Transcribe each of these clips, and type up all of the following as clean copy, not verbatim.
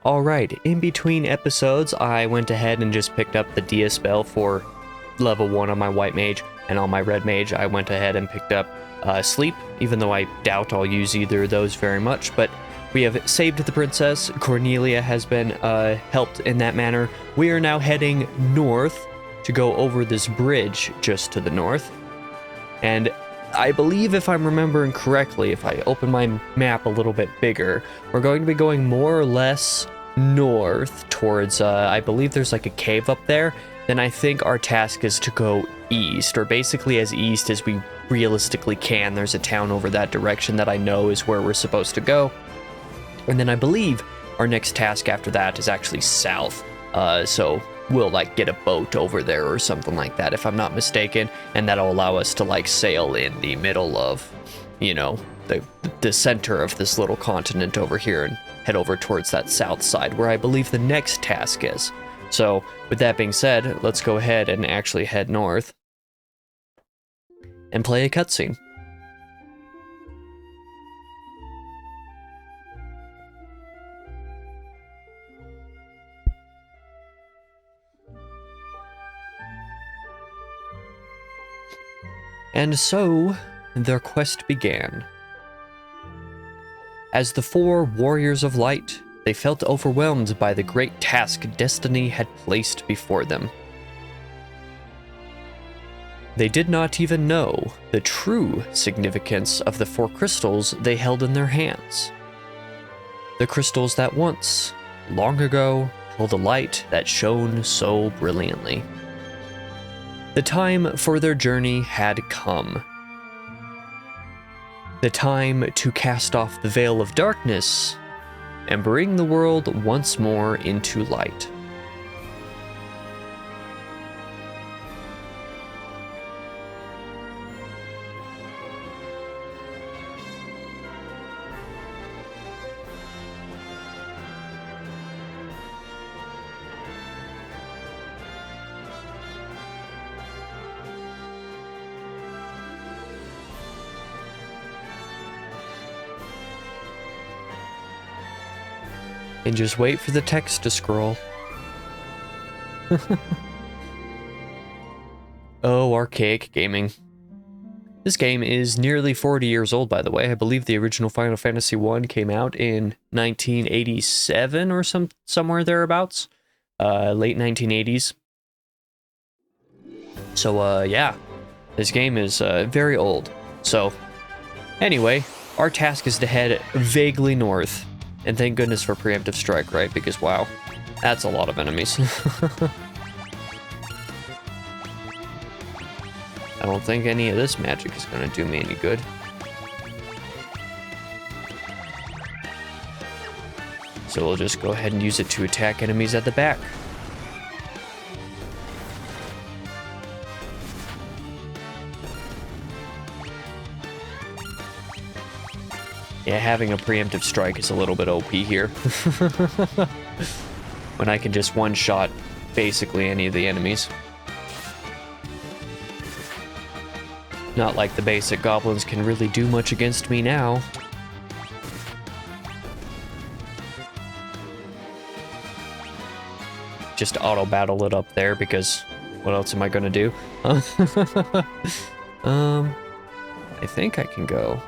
Alright, in between episodes, I went ahead and just picked up the Dia spell for level 1 on my white mage, and on my red mage, I went ahead and picked up sleep, even though I doubt I'll use either of those very much, but we have saved the princess. Cornelia has been helped in that manner. We are now heading north to go over this bridge just to the north, and I believe, if I'm remembering correctly, if I open my map a little bit bigger, we're going to be going more or less north towards, I believe there's like a cave up there. Then I think our task is to go east, or basically as east as we realistically can. There's a town over that direction that I know is where we're supposed to go. And then I believe our next task after that is actually south. So we'll like get a boat over there or something like that, if I'm not mistaken, and that'll allow us to like sail in the middle of, you know, the center of this little continent over here and head over towards that south side where I believe the next task is. So with that being said, let's go ahead and actually head north and play a cutscene. And so, their quest began. As the 4 warriors of light, they felt overwhelmed by the great task destiny had placed before them. They did not even know the true significance of the 4 crystals they held in their hands. The crystals that once, long ago, held a light that shone so brilliantly. The time for their journey had come. The time to cast off the veil of darkness and bring the world once more into light. And just wait for the text to scroll. Oh, archaic gaming. This game is nearly 40 years old, by the way. I believe the original Final Fantasy I came out in 1987 or somewhere thereabouts. Late 1980s. So, yeah. This game is very old. So, anyway, our task is to head vaguely north. And thank goodness for preemptive strike, right? Because, wow, that's a lot of enemies. I don't think any of this magic is going to do me any good. So we'll just go ahead and use it to attack enemies at the back. Yeah, having a preemptive strike is a little bit OP here. When I can just one-shot basically any of the enemies. Not like the basic goblins can really do much against me now. Just auto-battle it up there because what else am I gonna do? I think I can go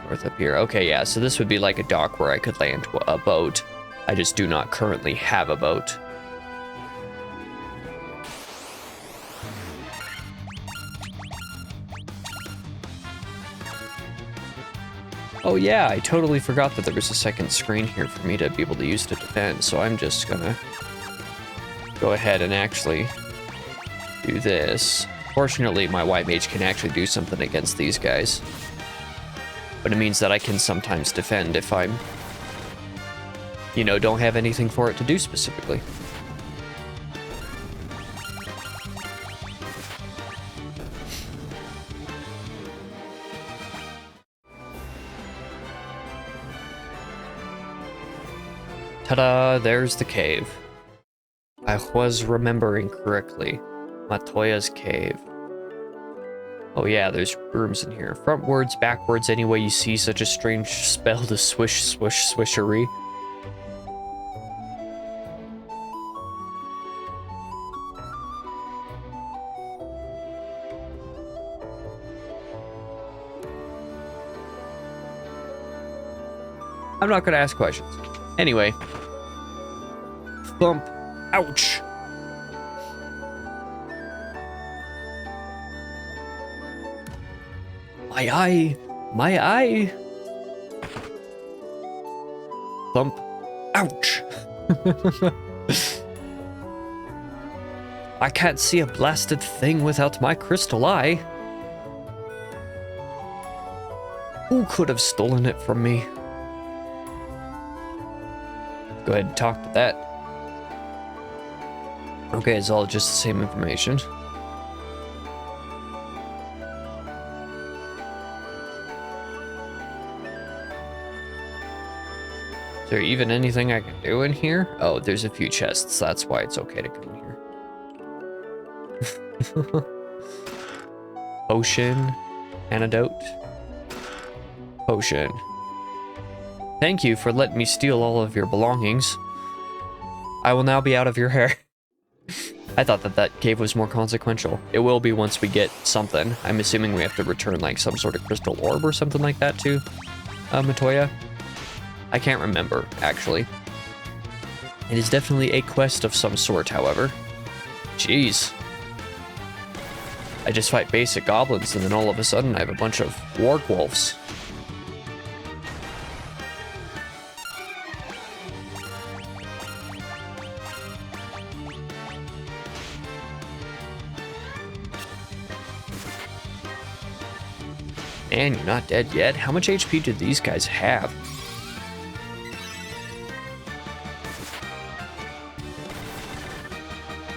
north up here. Okay, yeah, so this would be like a dock where I could land a boat. I just do not currently have a boat. Oh yeah, I totally forgot that there was a second screen here for me to be able to use to defend, so I'm just gonna go ahead and actually do this. Fortunately, my white mage can actually do something against these guys. But it means that I can sometimes defend if I'm, you know, don't have anything for it to do specifically. Ta-da, there's the cave. I was remembering correctly. Matoya's cave. Oh yeah, there's rooms in here. Frontwards, backwards, any way you see such a strange spell to swish, swish, swishery. I'm not gonna ask questions. Anyway. Thump. Ouch. My eye. My eye. Thump. Ouch. I can't see a blasted thing without my crystal eye. Who could have stolen it from me? Go ahead and talk to that. Okay, it's all just the same information. Is there even anything I can do in here? Oh, there's a few chests. That's why it's okay to come here. Potion. Antidote. Potion. Thank you for letting me steal all of your belongings. I will now be out of your hair. I thought that cave was more consequential. It will be once we get something. I'm assuming we have to return like some sort of crystal orb or something like that to Matoya. I can't remember, actually. It is definitely a quest of some sort, however. Jeez. I just fight basic goblins and then all of a sudden I have a bunch of warg wolves. Man, you're not dead yet. How much HP do these guys have?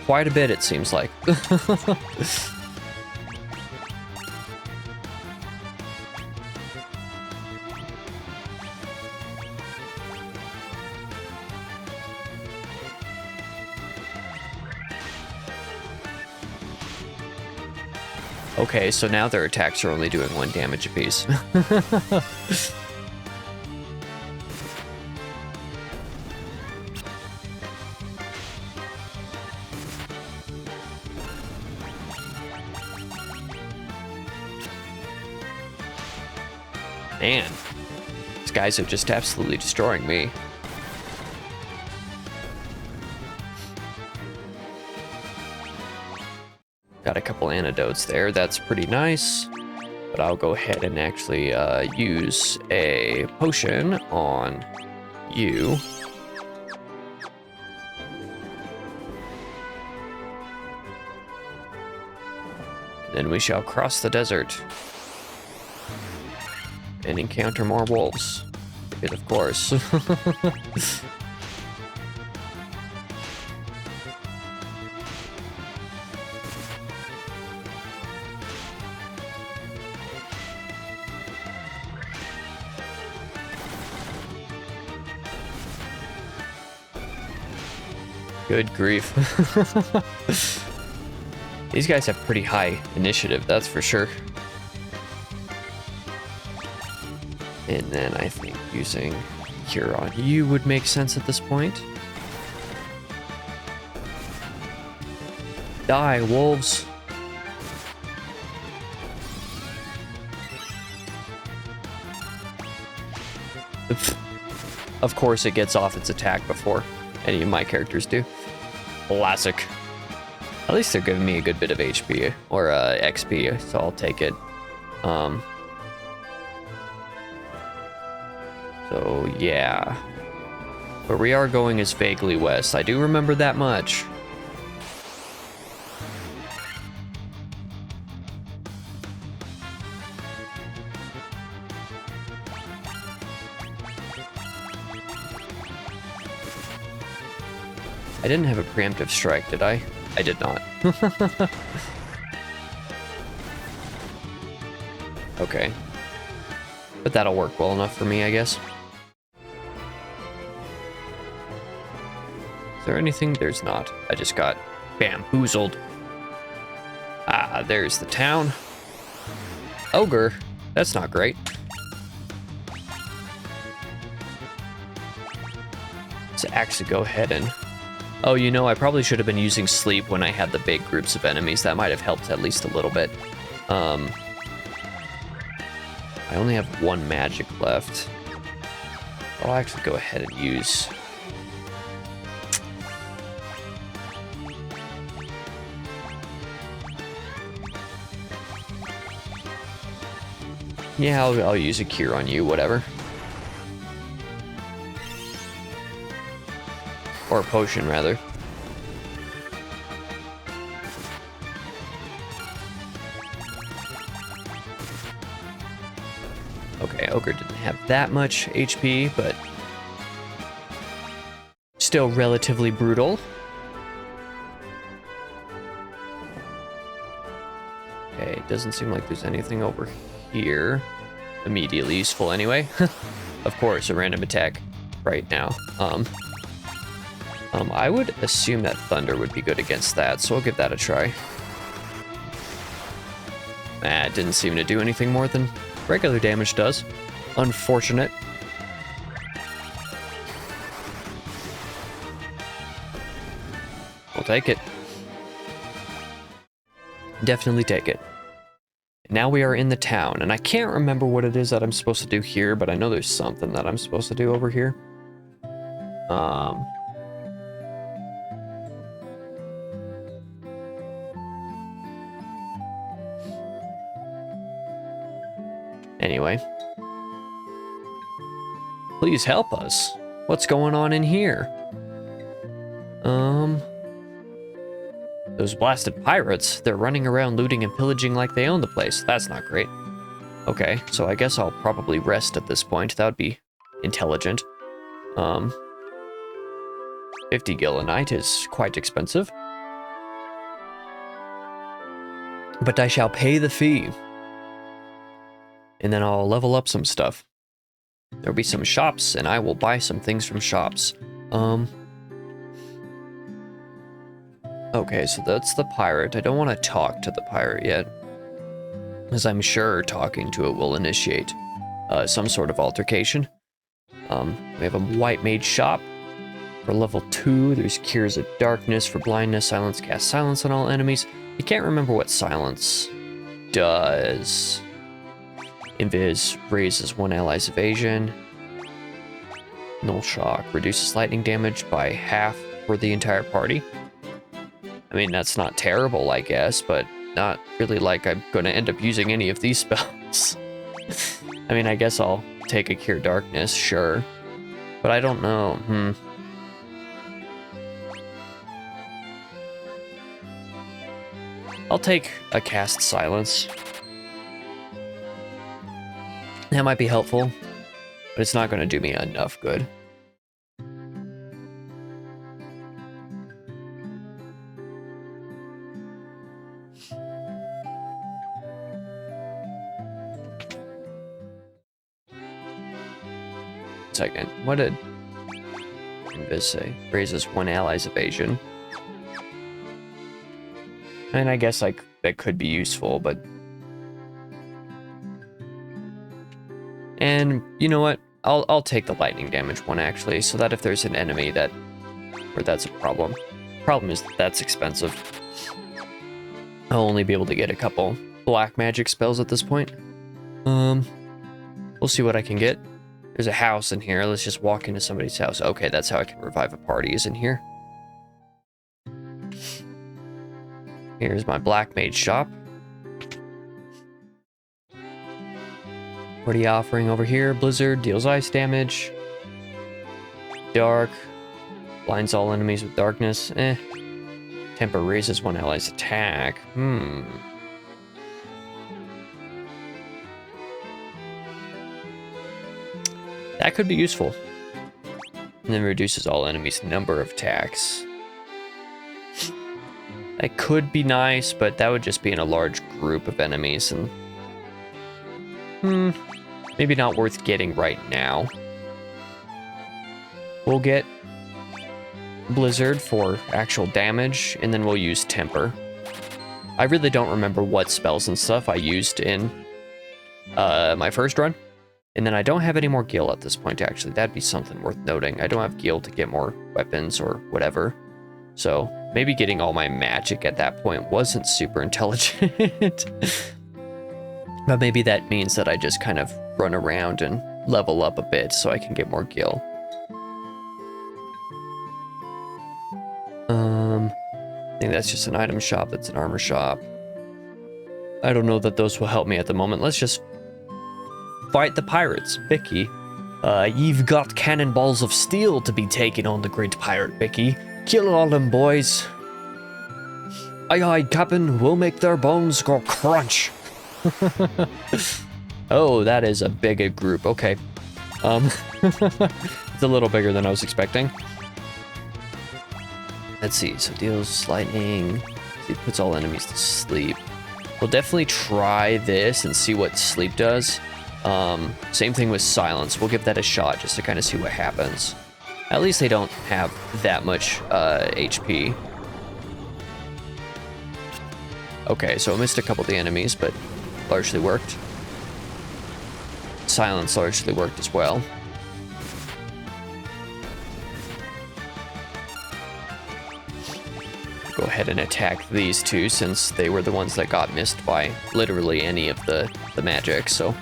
Quite a bit, it seems like. Okay, so now their attacks are only doing 1 damage apiece. Man, these guys are just absolutely destroying me. Got a couple antidotes there, that's pretty nice. But I'll go ahead and actually use a potion on you. Then we shall cross the desert and encounter more wolves. Because of course. Good grief. These guys have pretty high initiative, that's for sure. And then I think using Cure on you would make sense at this point. Die, wolves. Of course it gets off its attack before any of my characters do. Classic. At least they're giving me a good bit of HP or XP, so I'll take it. So yeah, where we are going is vaguely west. I do remember that much. I didn't have a preemptive strike, did I? I did not. Okay. But that'll work well enough for me, I guess. Is there anything? There's not. I just got bamboozled. Ah, there's the town. Ogre. That's not great. Let's actually go ahead and... Oh, you know, I probably should have been using sleep when I had the big groups of enemies. That might have helped at least a little bit. I only have 1 magic left. I'll actually go ahead and use... Yeah, I'll use a cure on you, whatever. Or a potion, rather. Okay, Ogre didn't have that much HP, but still relatively brutal. Okay, it doesn't seem like there's anything over here immediately useful anyway. Of course, a random attack right now. I would assume that Thunder would be good against that, so I'll give that a try. It didn't seem to do anything more than regular damage does. Unfortunate. I'll take it. Definitely take it. Now we are in the town, and I can't remember what it is that I'm supposed to do here, but I know there's something that I'm supposed to do over here. Anyway. Please help us. What's going on in here? Those blasted pirates, they're running around looting and pillaging like they own the place. That's not great. Okay, so I guess I'll probably rest at this point. That would be intelligent. 50 gil a night is quite expensive. But I shall pay the fee. And then I'll level up some stuff. There'll be some shops, and I will buy some things from shops. Okay, so that's the pirate. I don't want to talk to the pirate yet, as I'm sure talking to it will initiate some sort of altercation. We have a white mage shop for level 2. There's cures of darkness for blindness, silence, cast silence on all enemies. I can't remember what silence does. Invis raises one ally's evasion. Null shock reduces lightning damage by half for the entire party. I mean, that's not terrible, I guess, but not really like I'm going to end up using any of these spells. I mean, I guess I'll take a Cure Darkness, sure. But I don't know. I'll take a Cast Silence. That might be helpful, but it's not going to do me enough good. Second, what did Invis say? Raises one ally's evasion. And I guess like that could be useful, but... And you know what? I'll take the lightning damage one actually, so that if there's an enemy that where that's a problem. Problem is that's expensive. I'll only be able to get a couple black magic spells at this point. We'll see what I can get. There's a house in here. Let's just walk into somebody's house. Okay, that's how I can revive a party, is in here. Here's my black mage shop. What are you offering over here? Blizzard deals ice damage. Dark. Blinds all enemies with darkness. Temper raises one ally's attack. That could be useful. And then reduces all enemies' number of attacks. That could be nice, but that would just be in a large group of enemies, and... maybe not worth getting right now. We'll get Blizzard for actual damage, and then we'll use Temper. I really don't remember what spells and stuff I used in my first run. And then I don't have any more gil at this point, actually. That'd be something worth noting. I don't have gil to get more weapons or whatever. So maybe getting all my magic at that point wasn't super intelligent. But maybe that means that I just kind of run around and level up a bit so I can get more gil. I think that's just an item shop. That's an armor shop. I don't know that those will help me at the moment. Let's just fight the pirates. Vicky, you've got cannonballs of steel to be taking on the great pirate, Vicky. Kill all them boys. Aye aye, Captain. We'll make their bones go crunch. Oh, that is a big group. Okay. It's a little bigger than I was expecting. Let's see. So deals lightning. It puts all enemies to sleep. We'll definitely try this and see what sleep does. Same thing with silence. We'll give that a shot just to kind of see what happens. At least they don't have that much HP. Okay, so I missed a couple of the enemies, but largely worked. Silence largely worked as well. Go ahead and attack these two since they were the ones that got missed by literally any of the magic, so.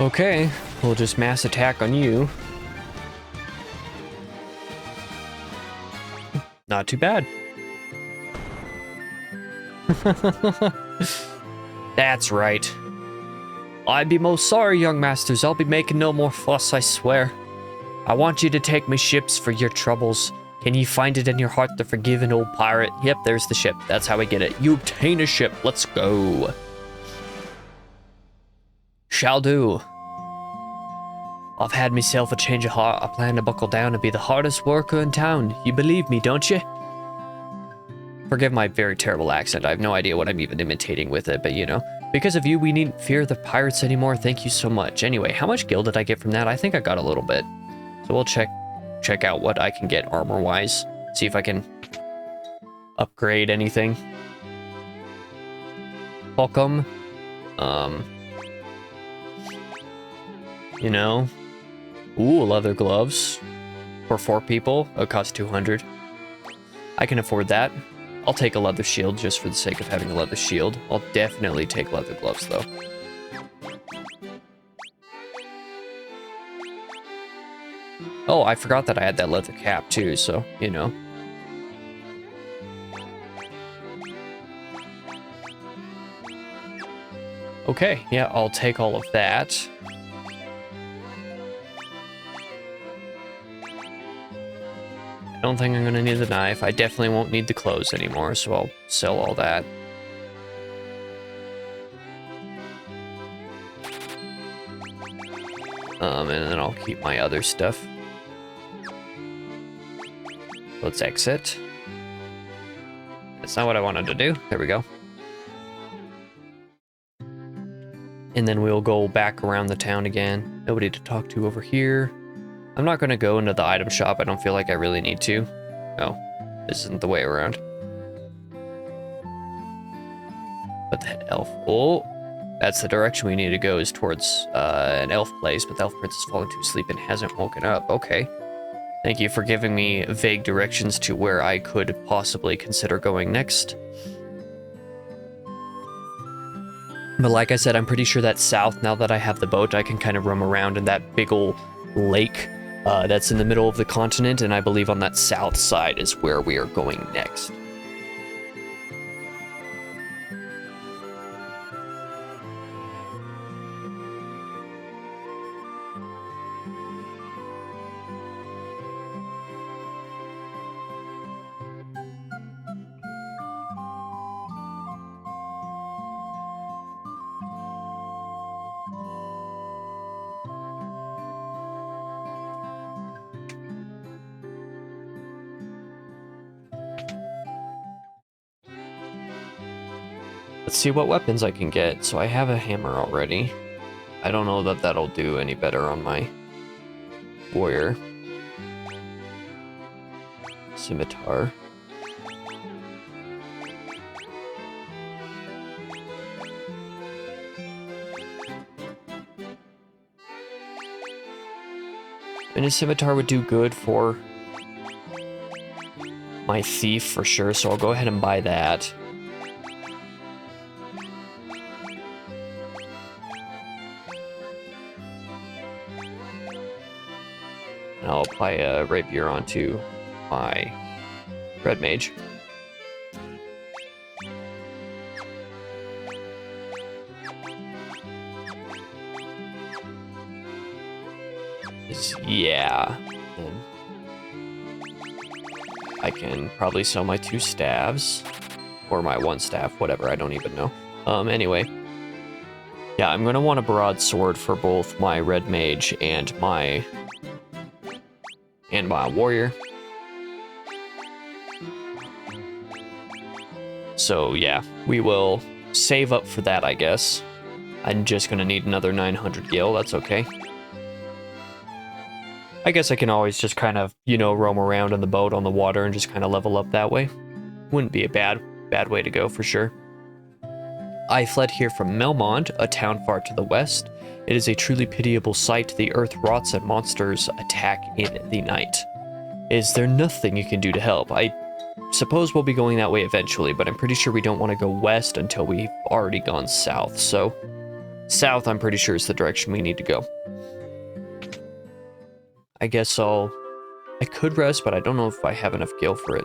Okay, we'll just mass attack on you. Not too bad. That's right. I'd be most sorry, young masters. I'll be making no more fuss, I swear. I want you to take me ships for your troubles. Can you find it in your heart to forgive an old pirate? Yep, there's the ship. That's how we get it. You obtain a ship. Let's go. Shall do. I've had myself a change of heart. I plan to buckle down and be the hardest worker in town. You believe me, don't you? Forgive my very terrible accent. I have no idea what I'm even imitating with it, but you know. Because of you, we needn't fear the pirates anymore. Thank you so much. Anyway, how much gil did I get from that? I think I got a little bit. So we'll check out what I can get armor-wise. See if I can upgrade anything. Welcome. You know. Ooh, leather gloves. For 4 people. It'll cost 200. I can afford that. I'll take a leather shield just for the sake of having a leather shield. I'll definitely take leather gloves, though. Oh, I forgot that I had that leather cap, too, so, you know. Okay, yeah, I'll take all of that. I don't think I'm gonna need the knife. I definitely won't need the clothes anymore, so I'll sell all that. And then I'll keep my other stuff. Let's exit. That's not what I wanted to do. There we go. And then we'll go back around the town again. Nobody to talk to over here. I'm not going to go into the item shop. I don't feel like I really need to. No, this isn't the way around. But the elf... Oh, that's the direction we need to go, is towards an elf place. But the elf prince has fallen to sleep and hasn't woken up. Okay. Thank you for giving me vague directions to where I could possibly consider going next. But like I said, I'm pretty sure that's south. Now that I have the boat, I can kind of roam around in that big old lake that's in the middle of the continent, and I believe on that south side is where we are going next. Let's see what weapons I can get. So I have a hammer already. I don't know that that'll do any better on my warrior. Scimitar. And a scimitar would do good for my thief for sure, so I'll go ahead and buy that. And I'll apply a rapier onto my red mage. Yeah. I can probably sell my 2 staves. Or my 1 staff, whatever, I don't even know. Anyway. Yeah, I'm gonna want a broadsword for both my red mage and my warrior. So yeah, we will save up for that, I guess. I'm just gonna need another 900 gil, that's okay. I guess I can always just kind of, you know, roam around in the boat on the water and just kind of level up that way. Wouldn't be a bad way to go for sure. I fled here from Melmond, a town far to the west. It is a truly pitiable sight. The earth rots and monsters attack in the night. Is there nothing you can do to help? I suppose we'll be going that way eventually, but I'm pretty sure we don't want to go west until we've already gone south. So south, I'm pretty sure, is the direction we need to go. I guess I could rest, but I don't know if I have enough gil for it.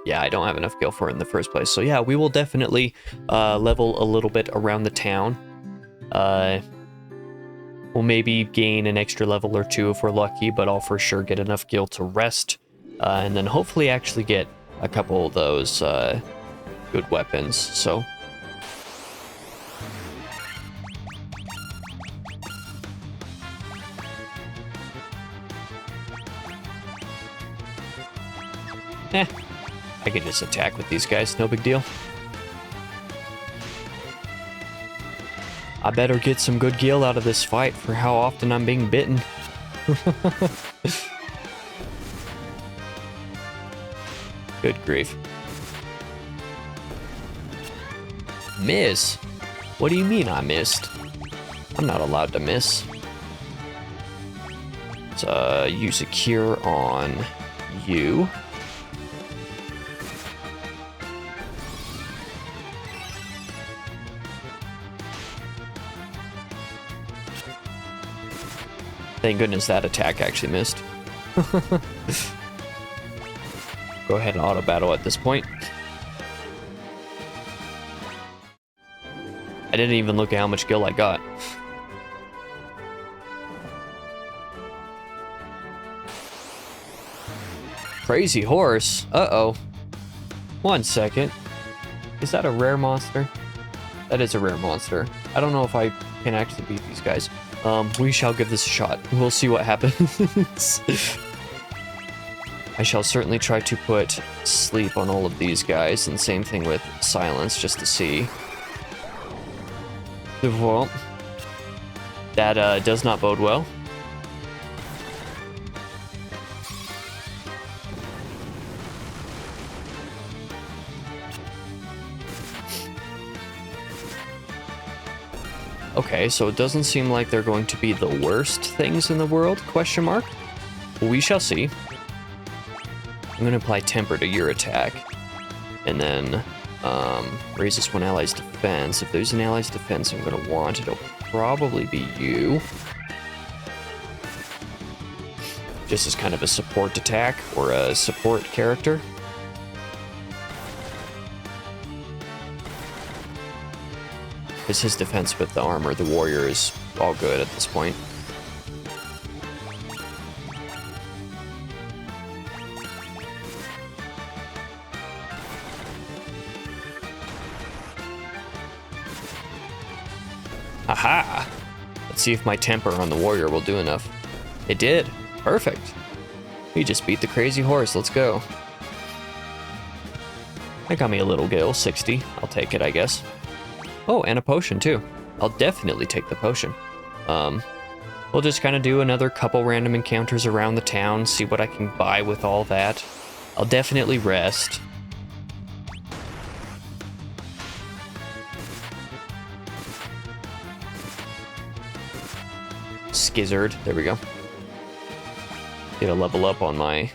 Yeah, I don't have enough gil for it in the first place. So yeah, we will definitely level a little bit around the town. We'll maybe gain an extra level or 2 if we're lucky, but I'll for sure get enough gil to rest. And then hopefully actually get a couple of those good weapons, so... I can just attack with these guys, no big deal. I better get some good gil out of this fight for how often I'm being bitten. Good grief. Miss? What do you mean I missed? I'm not allowed to miss. Let's use a cure on you. Thank goodness that attack actually missed. Go ahead and auto battle at this point. I didn't even look at how much gil I got. Crazy horse. Uh-oh. 1 second. Is that a rare monster? That is a rare monster. I don't know if I can actually beat these guys. We shall give this a shot. We'll see what happens. I shall certainly try to put sleep on all of these guys, and same thing with silence, just to see. Well, that does not bode well. Okay, so it doesn't seem like they're going to be the worst things in the world, question mark? We shall see. I'm going to apply temper to your attack. And then raises one ally's defense. If there's an ally's defense I'm going to want, it'll probably be you. Just as kind of a support attack, or a support character. Because his defense with the armor, the warrior, is all good at this point. Aha! Let's see if my temper on the warrior will do enough. It did. Perfect. We just beat the crazy horse. Let's go. That got me a little gil, 60. I'll take it, I guess. Oh, and a potion, too. I'll definitely take the potion. We'll just kind of do another couple random encounters around the town, see what I can buy with all that. I'll definitely rest. Skizzard, there we go. Get a level up on my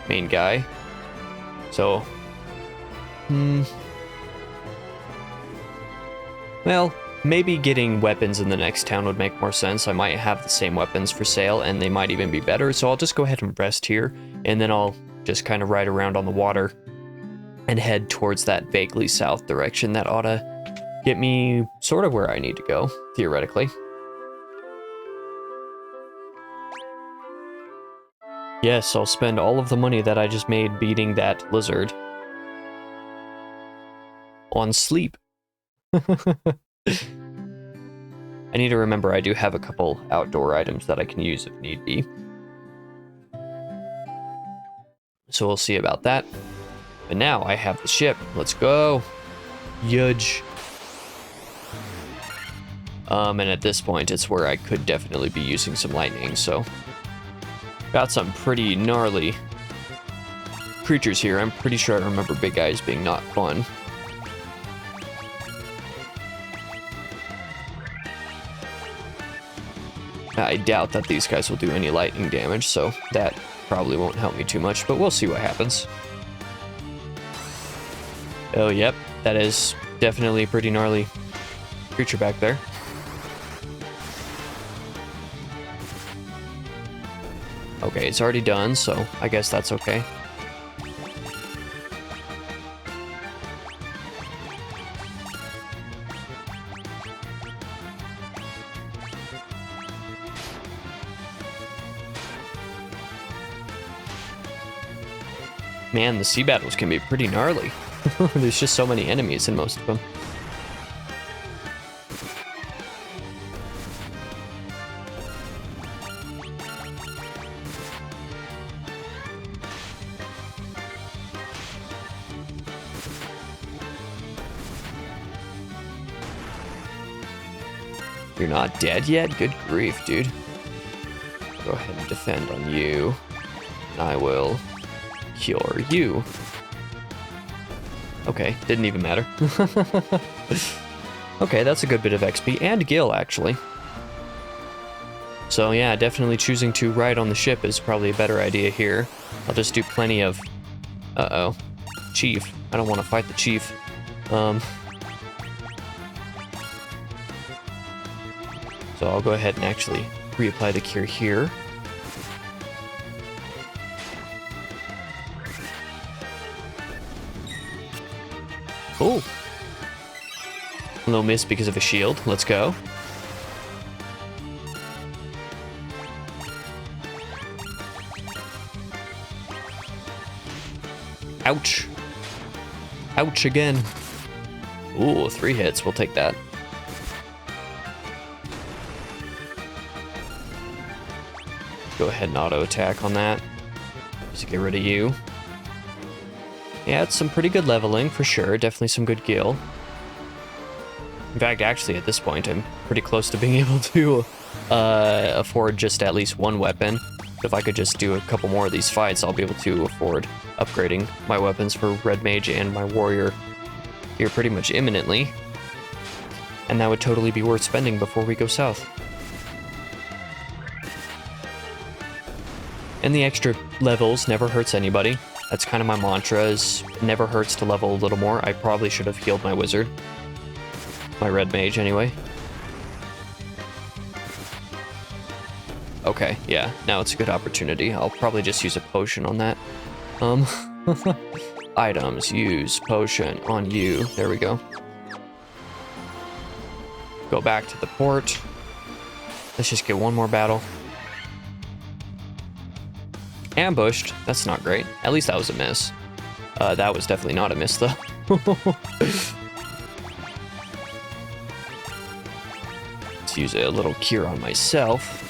main guy. So, well, maybe getting weapons in the next town would make more sense. I might have the same weapons for sale, and they might even be better. So I'll just go ahead and rest here, and then I'll just kind of ride around on the water and head towards that vaguely south direction. That ought to get me sort of where I need to go, theoretically. Yes, I'll spend all of the money that I just made beating that lizard on sleep. I need to remember I do have a couple outdoor items that I can use if need be. So we'll see about that. But now I have the ship. Let's go. Yudge. And at this point, it's where I could definitely be using some lightning, so... Got some pretty gnarly creatures here. I'm pretty sure I remember big guys being not fun. I doubt that these guys will do any lightning damage, so that probably won't help me too much, but we'll see what happens. Oh, yep, that is definitely a pretty gnarly creature back there. Okay, it's already done, so I guess that's okay. Man, the sea battles can be pretty gnarly. There's just so many enemies in most of them. You're not dead yet? Good grief, dude. Go ahead and defend on you. And I will cure you. Okay, didn't even matter. Okay, that's a good bit of XP, and Gil, actually. So yeah, definitely choosing to ride on the ship is probably a better idea here. I'll just do plenty of... Uh-oh. Chief. I don't want to fight the chief. So I'll go ahead and actually reapply the cure here. Cool. A little miss because of a shield. Let's go. Ouch. Ouch again. Ooh, 3 hits. We'll take that. Go ahead and auto attack on that. Just to get rid of you. Yeah, it's some pretty good leveling for sure. Definitely some good gil. In fact, actually, at this point, I'm pretty close to being able to afford just at least one weapon. If I could just do a couple more of these fights, I'll be able to afford upgrading my weapons for Red Mage and my Warrior here pretty much imminently. And that would totally be worth spending before we go south. And the extra levels never hurts anybody. That's kind of my mantra, is never hurts to level a little more. I probably should have healed my wizard. My red mage, anyway. Okay, yeah, now it's a good opportunity. I'll probably just use a potion on that. Items, use potion on you. There we go. Go back to the port. Let's just get one more battle. Ambushed. That's not great. At least that was a miss. That was definitely not a miss, though. Let's use a little cure on myself.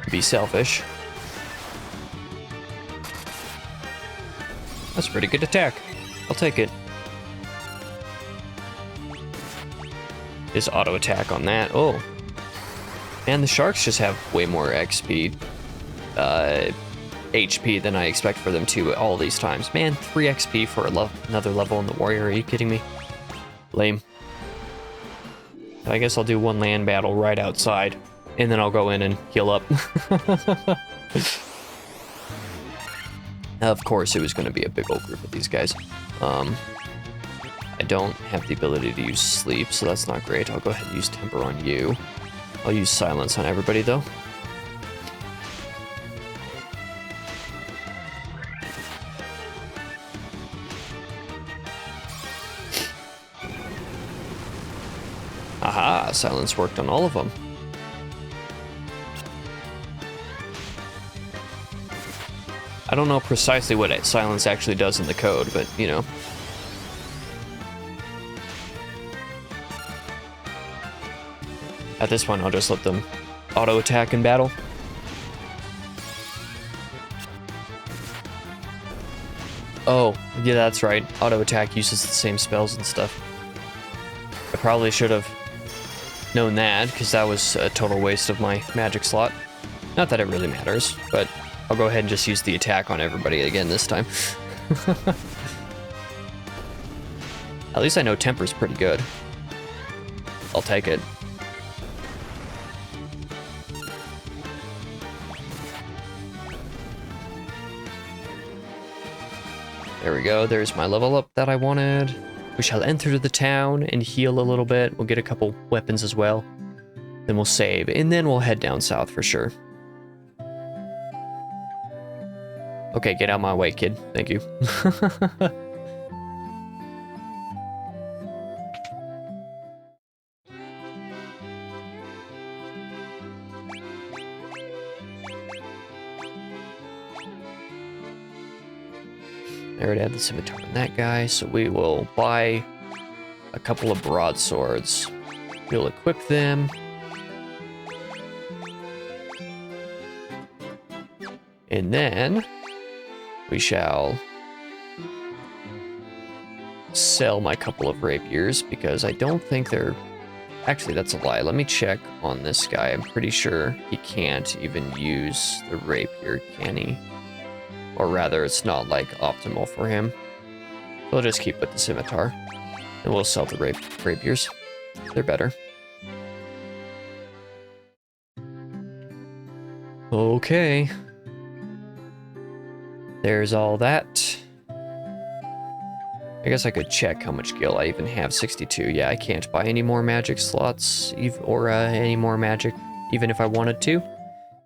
Be selfish. That's a pretty good attack. I'll take it. Just auto attack on that. Oh. And the sharks just have way more XP, HP than I expect for them to all these times. Man, 3 XP for another level in the warrior. Are you kidding me? Lame. I guess I'll do one land battle right outside, and then I'll go in and heal up. Of course, it was going to be a big old group of these guys. I don't have the ability to use sleep, so that's not great. I'll go ahead and use temper on you. I'll use silence on everybody, though. Aha, silence worked on all of them. I don't know precisely what silence actually does in the code, but, you know. At this point, I'll just let them auto-attack in battle. Oh, yeah, that's right. Auto-attack uses the same spells and stuff. I probably should have known that, because that was a total waste of my magic slot. Not that it really matters, but I'll go ahead and just use the attack on everybody again this time. At least I know temper's pretty good. I'll take it. There we go, there's my level up that I wanted. We shall enter the town and heal a little bit. We'll get a couple weapons as well. Then we'll save, and then we'll head down south for sure. Okay, get out of my way, kid. Thank you. I already had the scimitar on that guy, so we will buy a couple of broadswords. We'll equip them. And then we shall sell my couple of rapiers because I don't think they're... Actually, that's a lie. Let me check on this guy. I'm pretty sure he can't even use the rapier, can he? Or rather, it's not, like, optimal for him. We'll just keep with the scimitar. And we'll sell the rapiers. They're better. Okay. There's all that. I guess I could check how much gil I even have. 62. Yeah, I can't buy any more magic slots or any more magic, even if I wanted to.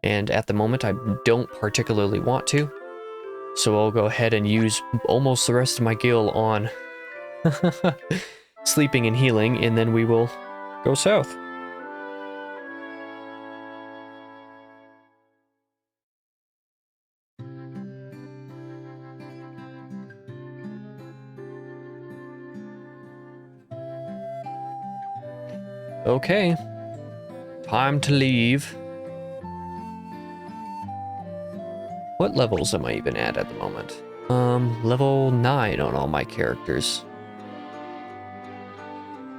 And at the moment, I don't particularly want to. So I'll go ahead and use almost the rest of my gil on sleeping and healing, and then we will go south. Okay, time to leave. What levels am I even at the moment? Level 9 on all my characters.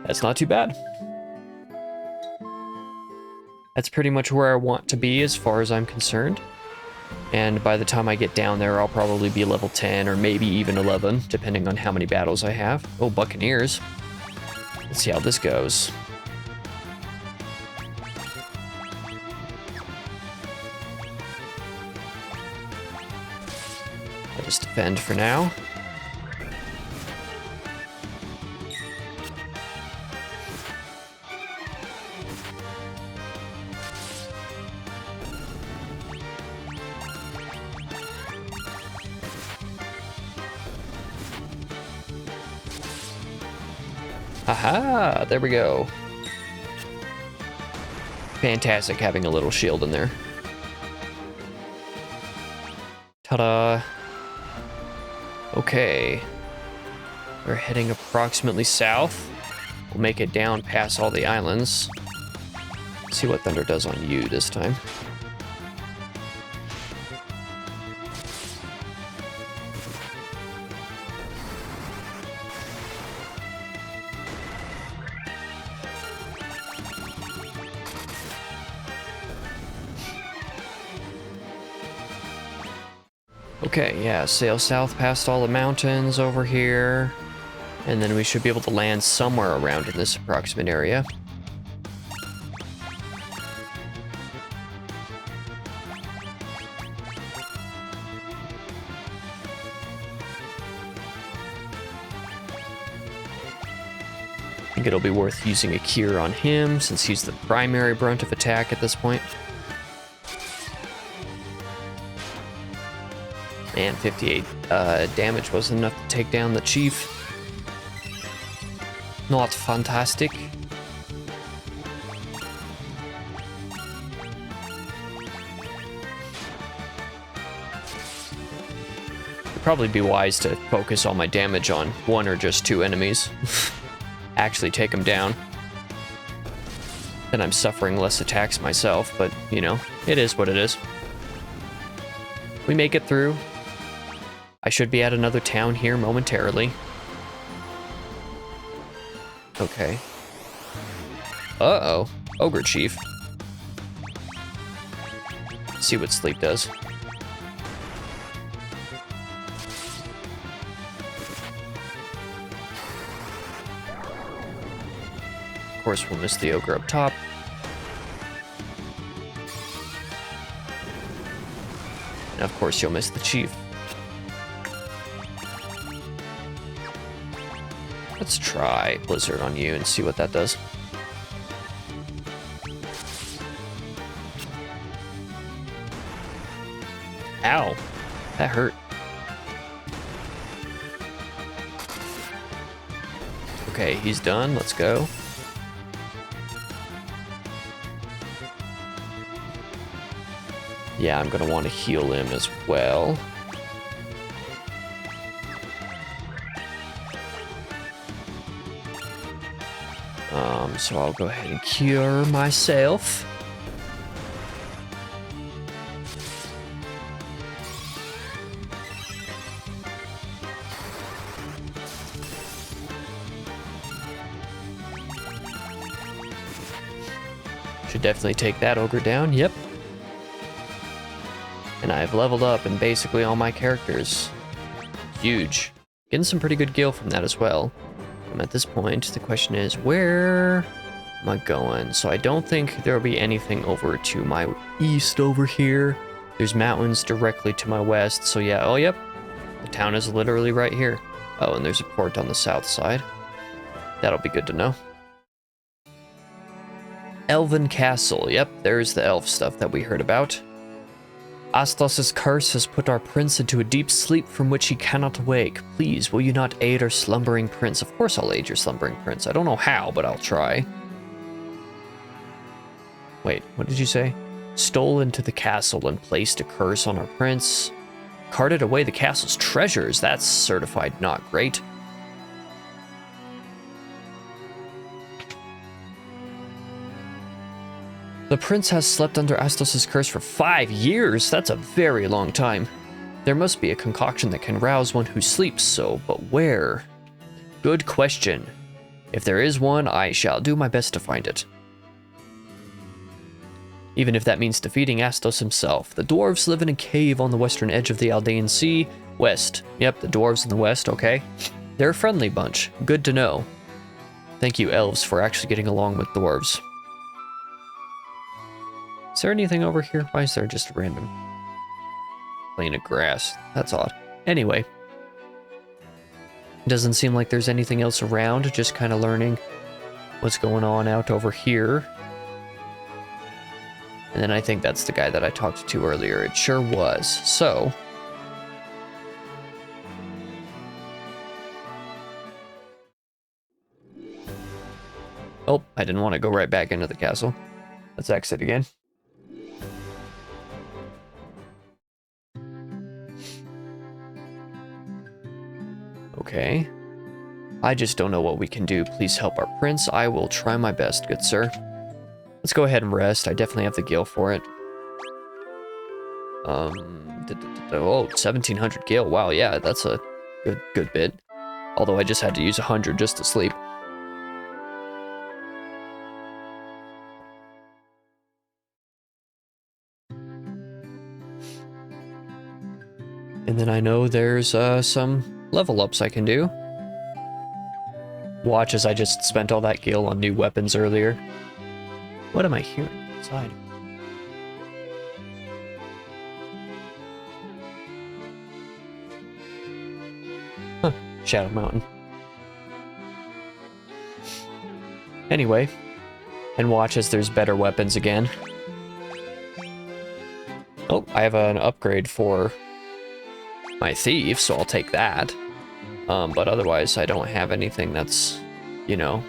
That's not too bad. That's pretty much where I want to be as far as I'm concerned. And by the time I get down there, I'll probably be level 10 or maybe even 11, depending on how many battles I have. Oh, Buccaneers. Let's see how this goes. I'll just defend for now. Aha! There we go. Fantastic having a little shield in there. Ta-da! Okay. We're heading approximately south. We'll make it down past all the islands. See what Thunder does on you this time. Okay, yeah, sail south past all the mountains over here. And then we should be able to land somewhere around in this approximate area. I think it'll be worth using a cure on him, since he's the primary brunt of attack at this point. And 58 damage wasn't enough to take down the chief. Not fantastic. It'd probably be wise to focus all my damage on one or just two enemies. Actually take them down. Then I'm suffering less attacks myself, but, you know, it is what it is. We make it through. I should be at another town here momentarily. Okay. Uh-oh. Ogre Chief. Let's see what sleep does. Of course, we'll miss the ogre up top. And of course, you'll miss the chief. Let's try Blizzard on you and see what that does. Ow, that hurt. Okay, he's done, let's go. Yeah, I'm gonna want to heal him as well. So I'll go ahead and cure myself. Should definitely take that ogre down, yep. And I've leveled up in basically all my characters. Huge. Getting some pretty good gil from that as well. At this point, the question is, where am I going? So I don't think there will be anything over to my east over here. There's mountains directly to my west, so yeah, oh yep. The town is literally right here. Oh, and there's a port on the south side. That'll be good to know. Elven Castle, yep, there's the elf stuff that we heard about. Astos' curse has put our prince into a deep sleep from which he cannot awake. Please, will you not aid our slumbering prince? Of course I'll aid your slumbering prince. I don't know how, but I'll try. Wait, what did you say? Stole into the castle and placed a curse on our prince. Carted away the castle's treasures. That's certified not great. The prince has slept under Astos' curse for 5 years. That's a very long time. There must be a concoction that can rouse one who sleeps so, but where? Good question. If there is one, I shall do my best to find it. Even if that means defeating Astos himself. The dwarves live in a cave on the western edge of the Aldean Sea. West. Yep, the dwarves in the west, okay. They're a friendly bunch. Good to know. Thank you, elves, for actually getting along with dwarves. Is there anything over here? Why is there just a random plane of grass? That's odd. Anyway. Doesn't seem like there's anything else around, just kind of learning what's going on out over here. And then I think that's the guy that I talked to earlier. It sure was. So. Oh, I didn't want to go right back into the castle. Let's exit again. Okay. I just don't know what we can do. Please help our prince. I will try my best, good sir. Let's go ahead and rest. I definitely have the gil for it. Oh, 1700 gil. Wow, yeah, that's a good bit. Although I just had to use 100 just to sleep. And then I know there's some level ups I can do. Watch as I just spent all that gil on new weapons earlier. What am I hearing outside? Huh, Shadow Mountain. Anyway, and watch as there's better weapons again. Oh, I have an upgrade for my thief, so I'll take that. But otherwise, I don't have anything that's, you know,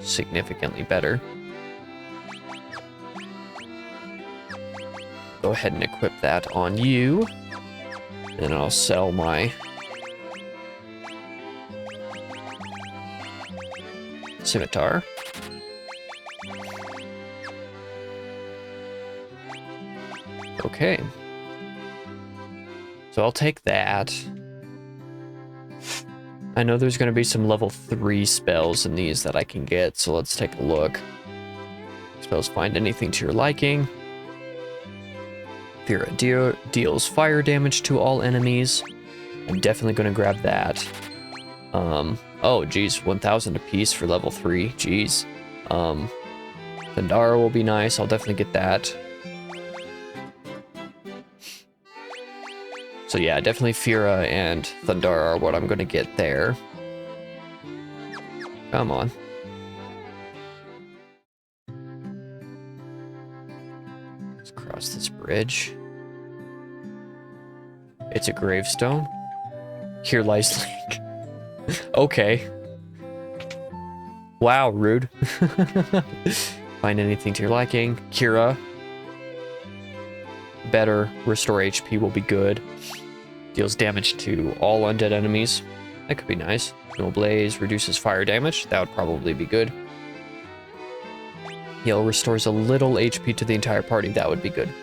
significantly better. Go ahead and equip that on you. And I'll sell my scimitar. Okay. So I'll take that. I know there's going to be some level 3 spells in these that I can get, so let's take a look. Spells find anything to your liking. Fira deals fire damage to all enemies. I'm definitely going to grab that. Oh, geez, 1,000 apiece for level 3. Geez. Thundara will be nice. I'll definitely get that. So yeah, definitely Fira and Thundara are what I'm going to get there. Come on. Let's cross this bridge. It's a gravestone. Here lies Link. Okay. Wow, rude. Find anything to your liking. Kira. Better. Restore HP will be good. Deals damage to all undead enemies. That could be nice. No Blaze reduces fire damage. That would probably be good. Yell restores a little HP to the entire party. That would be good.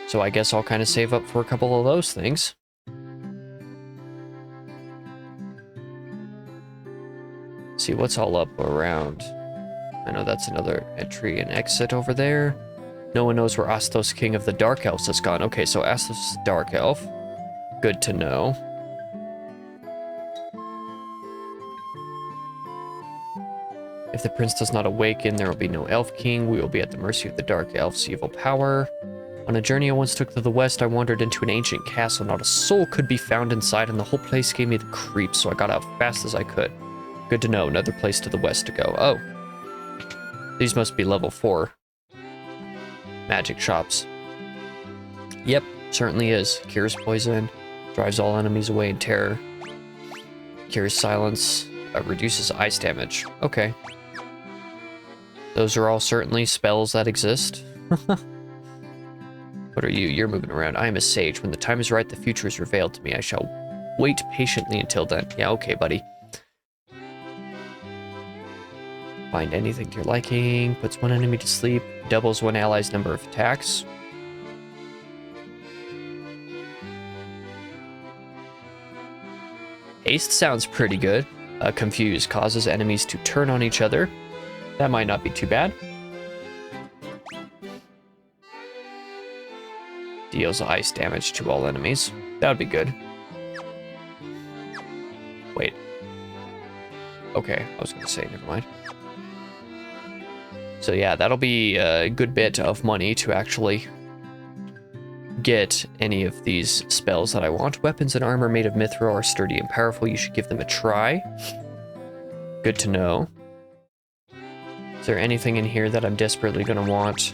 So I guess I'll kind of save up for a couple of those things. See what's all up around. I know that's another entry and exit over there. No one knows where Astos, King of the Dark Elves, has gone. Okay, so Astos is Dark Elf. Good to know. If the prince does not awaken, there will be no Elf King. We will be at the mercy of the Dark Elf's evil power. On a journey I once took to the west, I wandered into an ancient castle. Not a soul could be found inside, and the whole place gave me the creeps, so I got out fast as I could. Good to know. Another place to the west to go. Oh. These must be level 4. Magic shops. Yep, certainly is. Cures poison, drives all enemies away in terror. Cures silence, reduces ice damage. Okay. Those are all certainly spells that exist. What are you? You're moving around. I am a sage. When the time is right, the future is revealed to me. I shall wait patiently until then. Yeah, okay, buddy. Find anything to your liking. Puts one enemy to sleep. Doubles one ally's number of attacks. Haste sounds pretty good. Confuse causes enemies to turn on each other. That might not be too bad. Deals ice damage to all enemies. That would be good. Wait. Okay, I was going to say, never mind. So yeah, that'll be a good bit of money to actually get any of these spells that I want. Weapons and armor made of mithril are sturdy and powerful. You should give them a try. Good to know. Is there anything in here that I'm desperately going to want?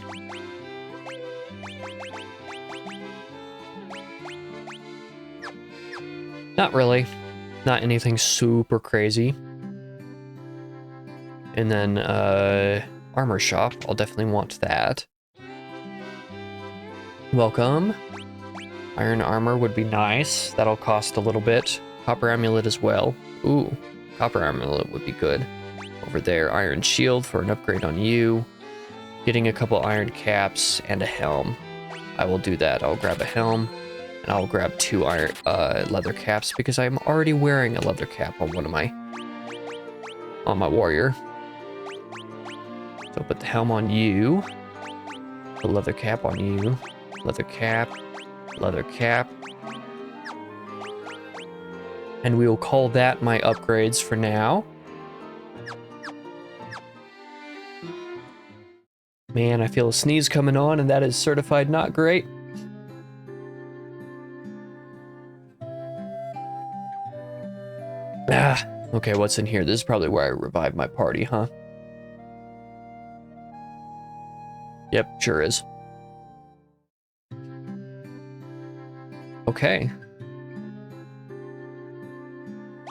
Not really. Not anything super crazy. And then, armor shop. I'll definitely want that. Welcome. Iron armor would be nice. That'll cost a little bit. Copper amulet as well. Ooh, copper amulet would be good. Over there, iron shield for an upgrade on you. Getting a couple iron caps and a helm. I will do that. I'll grab a helm and I'll grab 2 iron leather caps because I'm already wearing a leather cap on my warrior. So put the helm on you. The leather cap on you. leather cap, leather cap. And we will call that my upgrades for now. Man, I feel a sneeze coming on, and that is certified not great. Ah, okay, what's in here? This is probably where I revived my party, huh? Yep, sure is. Okay.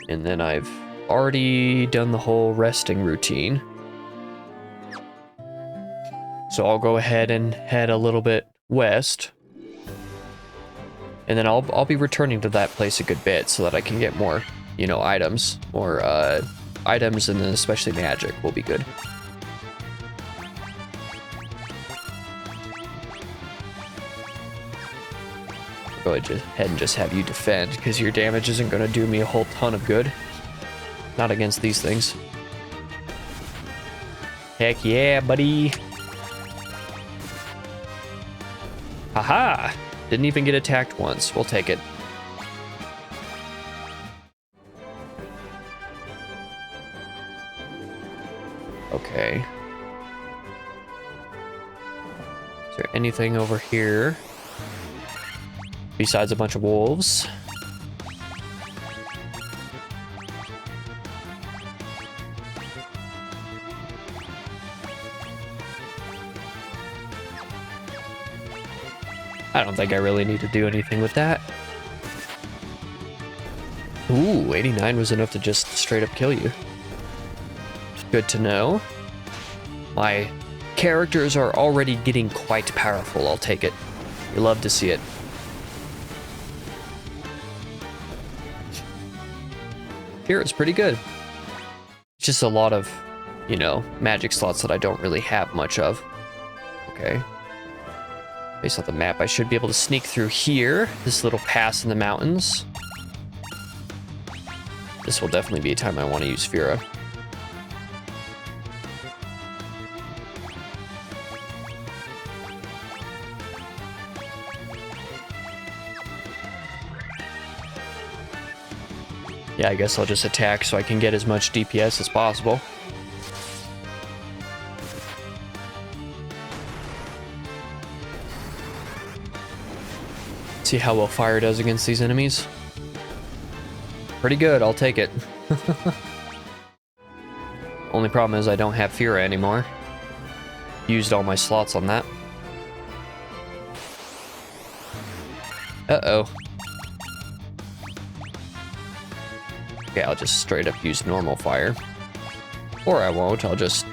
And then I've already done the whole resting routine. So I'll go ahead and head a little bit west. And then I'll be returning to that place a good bit so that I can get more, you know, items. More items, and then especially magic will be good. Go ahead and just have you defend, because your damage isn't going to do me a whole ton of good. Not against these things. Heck yeah, buddy. Haha! Didn't even get attacked once. We'll take it. Okay. Is there anything over here besides a bunch of wolves? I don't think I really need to do anything with that. Ooh, 89 was enough to just straight up kill you. Good to know. My characters are already getting quite powerful, I'll take it. You love to see it. Here it's pretty good. It's just a lot of, you know, magic slots that I don't really have much of. Okay. Based on the map, I should be able to sneak through here. This little pass in the mountains. This will definitely be a time I want to use Fira. Yeah, I guess I'll just attack so I can get as much DPS as possible. See how well fire does against these enemies. Pretty good, I'll take it. Only problem is I don't have Fira anymore. Used all my slots on that. Uh-oh. Okay, I'll just straight up use normal fire. Or I won't, I'll just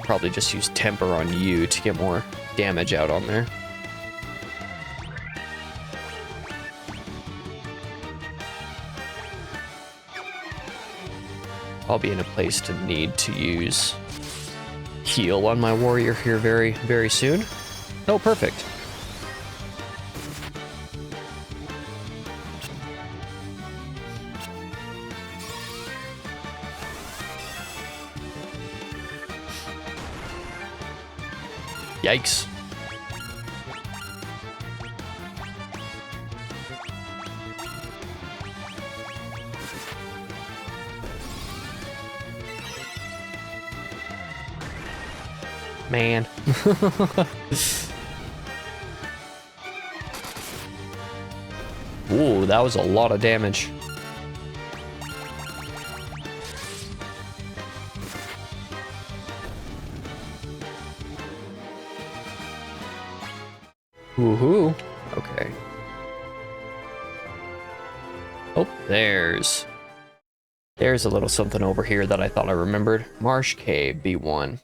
probably just use temper on you to get more damage out on there. I'll be in a place to need to use heal on my warrior here very, very soon. Oh, perfect. Yikes. Man. Ooh, that was a lot of damage. Woohoo. Okay. Oh, there's a little something over here that I thought I remembered. Marsh Cave, B1.